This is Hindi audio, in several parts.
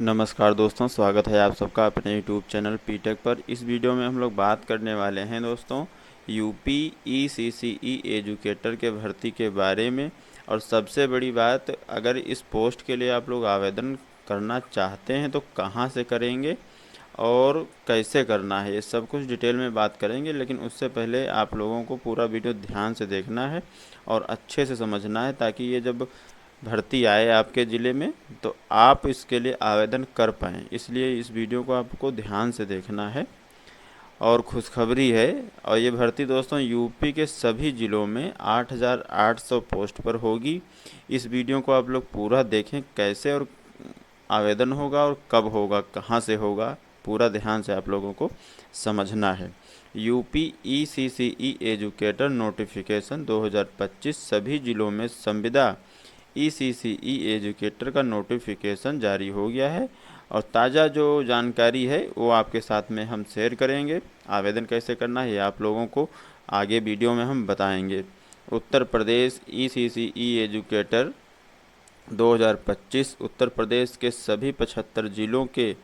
नमस्कार दोस्तों, स्वागत है आप सबका अपने यूट्यूब चैनल पीटेक पर। इस वीडियो में हम लोग बात करने वाले हैं दोस्तों यूपी ईसीसीई एजुकेटर के भर्ती के बारे में। और सबसे बड़ी बात, अगर इस पोस्ट के लिए आप लोग आवेदन करना चाहते हैं तो कहां से करेंगे और कैसे करना है, ये सब कुछ डिटेल में बात करेंगे। लेकिन उससे पहले आप लोगों को पूरा वीडियो ध्यान से देखना है और अच्छे से समझना है, ताकि ये जब भर्ती आए आपके ज़िले में तो आप इसके लिए आवेदन कर पाएँ। इसलिए इस वीडियो को आपको ध्यान से देखना है। और खुशखबरी है, और ये भर्ती दोस्तों यूपी के सभी ज़िलों में 8,800 पोस्ट पर होगी। इस वीडियो को आप लोग पूरा देखें, कैसे और आवेदन होगा और कब होगा, कहाँ से होगा, पूरा ध्यान से आप लोगों को समझना है। यूपी ईसीसीई एजुकेटर नोटिफिकेशन 2025 सभी जिलों में संविदा ईसीसीई एजुकेटर का नोटिफिकेशन जारी हो गया है। और ताज़ा जो जानकारी है वो आपके साथ में हम शेयर करेंगे। आवेदन कैसे करना है ये आप लोगों को आगे वीडियो में हम बताएंगे। उत्तर प्रदेश ईसीसीई एजुकेटर 2025 उत्तर प्रदेश के सभी 75 जिलों के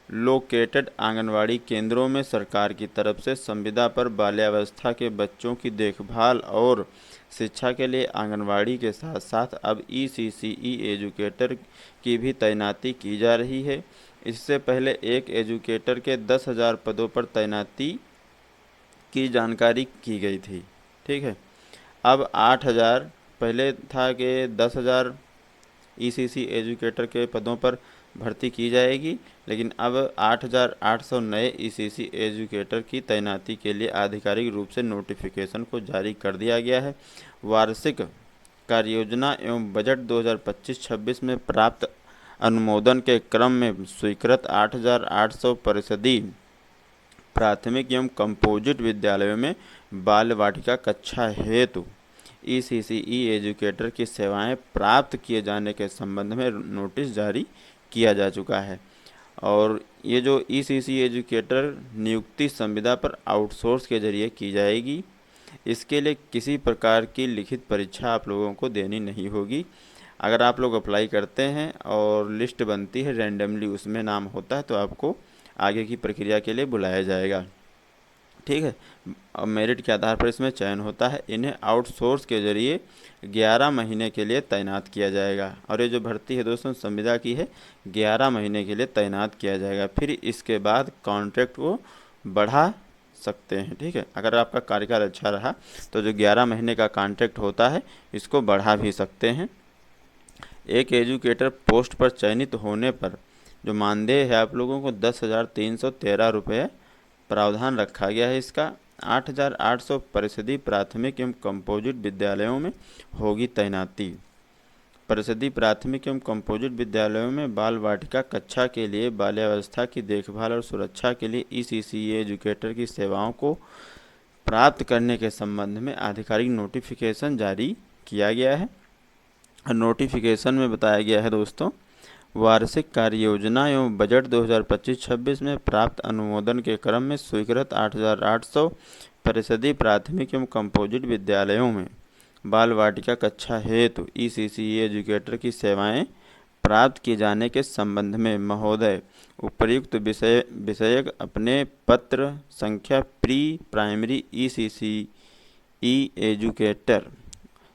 लोकेटेड आंगनवाड़ी केंद्रों में सरकार की तरफ से संविदा पर बाल्यावस्था के बच्चों की देखभाल और शिक्षा के लिए आंगनवाड़ी के साथ साथ अब ईसीसीई एजुकेटर की भी तैनाती की जा रही है। इससे पहले एक एजुकेटर के 10,000 पदों पर तैनाती की जानकारी की गई थी। ठीक है, अब 8,000 पहले था कि 10,000 ईसीसी एजुकेटर के पदों पर भर्ती की जाएगी, लेकिन अब 8,800 नए ईसीसी एजुकेटर की तैनाती के लिए आधिकारिक रूप से नोटिफिकेशन को जारी कर दिया गया है। वार्षिक कार्ययोजना एवं बजट 2025-26 में प्राप्त अनुमोदन के क्रम में स्वीकृत 8,800 परिषदीय प्राथमिक एवं कंपोजिट विद्यालयों में बाल वाटिका कक्षा हेतु ईसीसीई एजुकेटर की सेवाएं प्राप्त किए जाने के संबंध में नोटिस जारी किया जा चुका है। और ये जो ईसीसी एजुकेटर नियुक्ति संविदा पर आउटसोर्स के जरिए की जाएगी। इसके लिए किसी प्रकार की लिखित परीक्षा आप लोगों को देनी नहीं होगी। अगर आप लोग अप्लाई करते हैं और लिस्ट बनती है रैंडमली, उसमें नाम होता है, तो आपको आगे की प्रक्रिया के लिए बुलाया जाएगा। ठीक है, और मेरिट के आधार पर इसमें चयन होता है। इन्हें आउटसोर्स के जरिए 11 महीने के लिए तैनात किया जाएगा। और ये जो भर्ती है दोस्तों संविदा की है, 11 महीने के लिए तैनात किया जाएगा। फिर इसके बाद कॉन्ट्रैक्ट को बढ़ा सकते हैं। ठीक है, अगर आपका कार्यकाल अच्छा रहा तो जो 11 महीने का कॉन्ट्रैक्ट होता है इसको बढ़ा भी सकते हैं। एक एजुकेटर पोस्ट पर चयनित होने पर जो मानदेय है आप लोगों को 10,313 रुपये प्रावधान रखा गया है। इसका 8,800 परिषदीय प्राथमिक एवं कंपोजिट विद्यालयों में होगी तैनाती। परिषदीय प्राथमिक एवं कंपोजिट विद्यालयों में बाल वाटिका कक्षा के लिए बाल्यावस्था की देखभाल और सुरक्षा के लिए ईसीसीई एजुकेटर की सेवाओं को प्राप्त करने के संबंध में आधिकारिक नोटिफिकेशन जारी किया गया है। नोटिफिकेशन में बताया गया है दोस्तों, वार्षिक कार्ययोजना एवं बजट 2025-26 में प्राप्त अनुमोदन के क्रम में स्वीकृत 8,800 परिषदीय प्राथमिक एवं कंपोजिट विद्यालयों में बाल वाटिका कक्षा हेतु ईसीसीई एजुकेटर की सेवाएं प्राप्त किए जाने के संबंध में महोदय उपर्युक्त विषयक अपने पत्र संख्या प्री प्राइमरी ईसीसीई एजुकेटर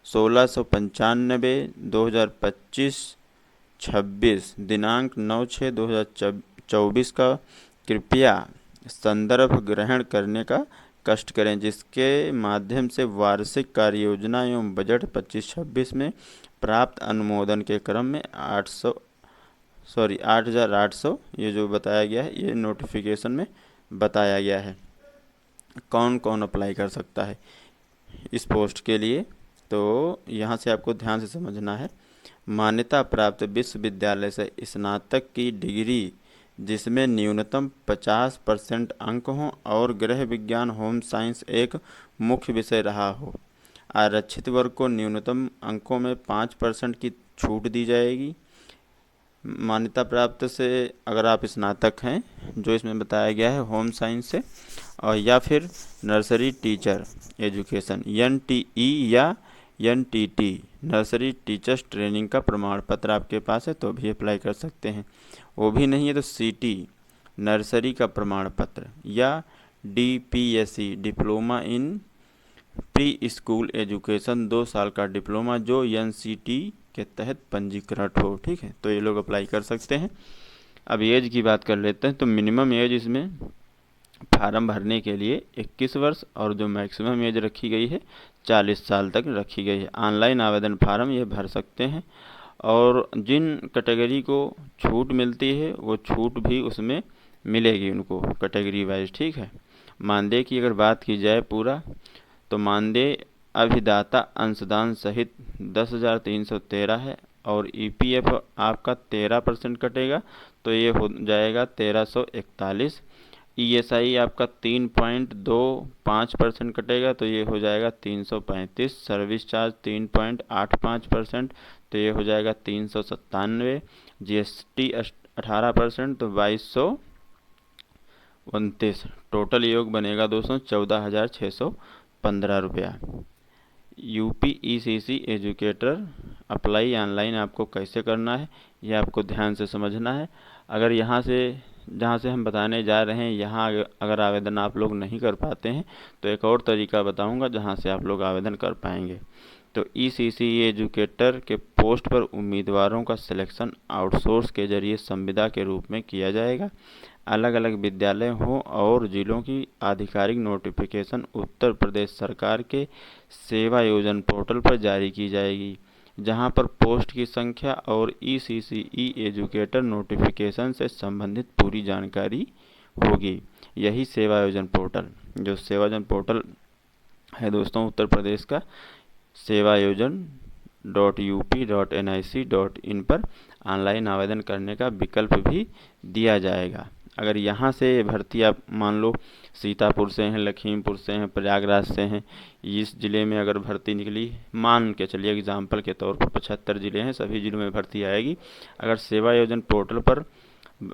1695/2025 दिनांक 9/6/2024 का कृपया संदर्भ ग्रहण करने का कष्ट करें, जिसके माध्यम से वार्षिक कार्ययोजना एवं बजट 25-26 में प्राप्त अनुमोदन के क्रम में 8,800 ये जो बताया गया है, ये नोटिफिकेशन में बताया गया है। कौन कौन अप्लाई कर सकता है इस पोस्ट के लिए, तो यहाँ से आपको ध्यान से समझना है। मान्यता प्राप्त विश्वविद्यालय से स्नातक की डिग्री जिसमें न्यूनतम 50% अंक हों और गृह विज्ञान होम साइंस एक मुख्य विषय रहा हो। आरक्षित वर्ग को न्यूनतम अंकों में 5% की छूट दी जाएगी। मान्यता प्राप्त से अगर आप स्नातक हैं, जो इसमें बताया गया है होम साइंस से, और या फिर नर्सरी टीचर एजुकेशन NTE या NTT नर्सरी टीचर्स ट्रेनिंग का प्रमाण पत्र आपके पास है तो भी अप्लाई कर सकते हैं। वो भी नहीं है तो सीटी नर्सरी का प्रमाण पत्र या DPSC diploma in pre school education 2 साल का डिप्लोमा जो NCT के तहत पंजीकृत हो। ठीक है, तो ये लोग अप्लाई कर सकते हैं। अब एज की बात कर लेते हैं। तो मिनिमम एज इसमें फार्म भरने के लिए 21 वर्ष और जो मैक्सिमम एज रखी गई है 40 साल तक रखी गई है। ऑनलाइन आवेदन फार्म ये भर सकते हैं और जिन कैटेगरी को छूट मिलती है वो छूट भी उसमें मिलेगी उनको कैटेगरी वाइज। ठीक है, मानदेय की अगर बात की जाए पूरा तो मानदेय अभिदाता अंशदान सहित 10,313 है और EPF आपका 13% कटेगा तो ये हो जाएगा 1341। ESI आपका 3.25% कटेगा तो ये हो जाएगा 335। सर्विस चार्ज 3.85% तो ये हो जाएगा 397। GST 18% तो 2229। टोटल योग बनेगा दोस्तों 14,615 रुपया। UPECC एजुकेटर अप्लाई ऑनलाइन आपको कैसे करना है ये आपको ध्यान से समझना है। अगर यहाँ से जहाँ से हम बताने जा रहे हैं यहाँ अगर आवेदन आप लोग नहीं कर पाते हैं तो एक और तरीका बताऊंगा जहाँ से आप लोग आवेदन कर पाएंगे। तो ECCE एजुकेटर के पोस्ट पर उम्मीदवारों का सिलेक्शन आउटसोर्स के जरिए संविदा के रूप में किया जाएगा। अलग अलग विद्यालय हों और जिलों की आधिकारिक नोटिफिकेशन उत्तर प्रदेश सरकार के सेवा योजन पोर्टल पर जारी की जाएगी, जहां पर पोस्ट की संख्या और ECCE एजुकेटर नोटिफिकेशन से संबंधित पूरी जानकारी होगी। यही सेवा योजन पोर्टल, जो सेवा योजन पोर्टल है दोस्तों उत्तर प्रदेश का, sevayojan.up.nic.in पर ऑनलाइन आवेदन करने का विकल्प भी दिया जाएगा। अगर यहाँ से भर्ती आप मान लो सीतापुर से हैं, लखीमपुर से हैं, प्रयागराज से हैं, इस ज़िले में अगर भर्ती निकली, मान के चलिए एग्जाम्पल के तौर पर 75 ज़िले हैं, सभी ज़िलों में भर्ती आएगी। अगर सेवा योजन पोर्टल पर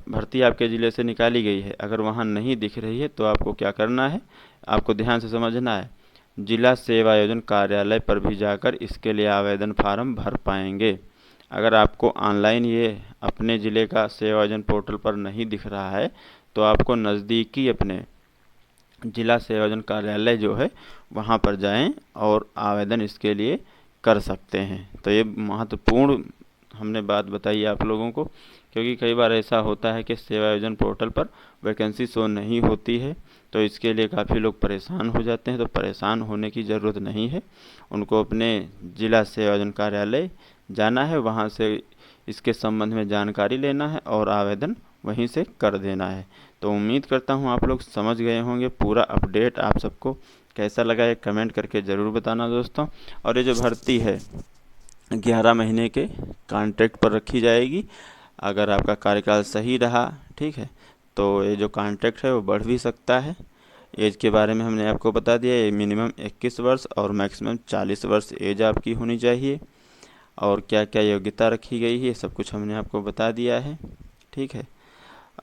भर्ती आपके ज़िले से निकाली गई है, अगर वहाँ नहीं दिख रही है तो आपको क्या करना है, आपको ध्यान से समझना है। जिला सेवा योजन कार्यालय पर भी जाकर इसके लिए आवेदन फार्म भर पाएंगे। अगर आपको ऑनलाइन ये अपने ज़िले का सेवा योजन पोर्टल पर नहीं दिख रहा है तो आपको नज़दीकी अपने जिला सेवा योजन कार्यालय जो है वहाँ पर जाएं और आवेदन इसके लिए कर सकते हैं। तो ये महत्वपूर्ण हमने बात बताई आप लोगों को, क्योंकि कई बार ऐसा होता है कि सेवा योजन पोर्टल पर वैकेंसी शो नहीं होती है तो इसके लिए काफ़ी लोग परेशान हो जाते हैं। तो परेशान होने की ज़रूरत नहीं है, उनको अपने जिला सेवा योजन कार्यालय जाना है, वहाँ से इसके संबंध में जानकारी लेना है और आवेदन वहीं से कर देना है। तो उम्मीद करता हूँ आप लोग समझ गए होंगे। पूरा अपडेट आप सबको कैसा लगा ये कमेंट करके ज़रूर बताना दोस्तों। और ये जो भर्ती है 11 महीने के कॉन्ट्रैक्ट पर रखी जाएगी। अगर आपका कार्यकाल सही रहा, ठीक है, तो ये जो कॉन्ट्रैक्ट है वो बढ़ भी सकता है। एज के बारे में हमने आपको बता दिया, ये मिनिमम 21 वर्ष और मैक्सिमम 40 वर्ष एज आपकी होनी चाहिए। और क्या क्या योग्यता रखी गई है सब कुछ हमने आपको बता दिया है। ठीक है,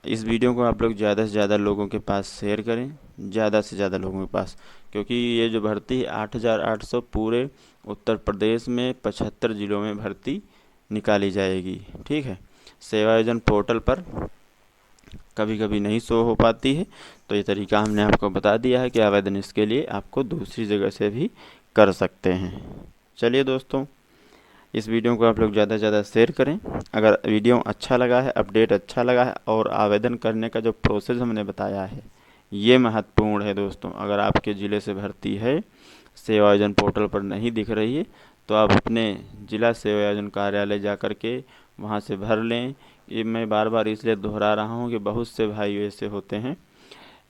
इस वीडियो को आप लोग ज़्यादा से ज़्यादा लोगों के पास शेयर करें, ज़्यादा से ज़्यादा लोगों के पास, क्योंकि ये जो भर्ती है 8,800 पूरे उत्तर प्रदेश में 75 ज़िलों में भर्ती निकाली जाएगी। ठीक है, सेवा योजन पोर्टल पर कभी कभी नहीं शो हो पाती है तो ये तरीका हमने आपको बता दिया है कि आवेदन इसके लिए आपको दूसरी जगह से भी कर सकते हैं। चलिए दोस्तों, इस वीडियो को आप लोग ज़्यादा से ज़्यादा शेयर करें। अगर वीडियो अच्छा लगा है, अपडेट अच्छा लगा है और आवेदन करने का जो प्रोसेस हमने बताया है ये महत्वपूर्ण है दोस्तों। अगर आपके ज़िले से भर्ती है, सेवा योजन पोर्टल पर नहीं दिख रही है तो आप अपने जिला सेवा योजन कार्यालय जा कर के वहाँ से भर लें। ये मैं बार बार इसलिए दोहरा रहा हूँ कि बहुत से भाई ऐसे होते हैं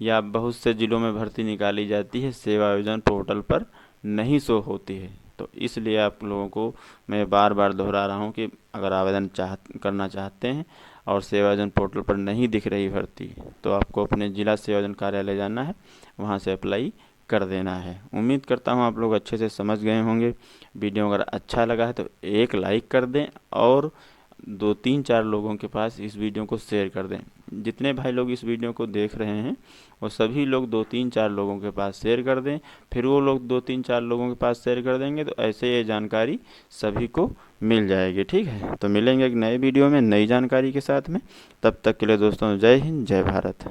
या बहुत से ज़िलों में भर्ती निकाली जाती है, सेवा योजन पोर्टल पर नहीं शो होती है। तो इसलिए आप लोगों को मैं बार बार दोहरा रहा हूँ कि अगर आवेदन करना चाहते हैं और सेवा योजन पोर्टल पर नहीं दिख रही भर्ती तो आपको अपने जिला सेवा योजन कार्यालय जाना है, वहाँ से अप्लाई कर देना है। उम्मीद करता हूँ आप लोग अच्छे से समझ गए होंगे। वीडियो अगर अच्छा लगा है तो एक लाइक कर दें और 2-3-4 लोगों के पास इस वीडियो को शेयर कर दें। जितने भाई लोग इस वीडियो को देख रहे हैं वो सभी लोग 2-3-4 लोगों के पास शेयर कर दें। फिर वो लोग 2-3-4 लोगों के पास शेयर कर देंगे तो ऐसे ये जानकारी सभी को मिल जाएगी। ठीक है, तो मिलेंगे एक नए वीडियो में नई जानकारी के साथ में। तब तक के लिए दोस्तों जय हिंद, जय भारत।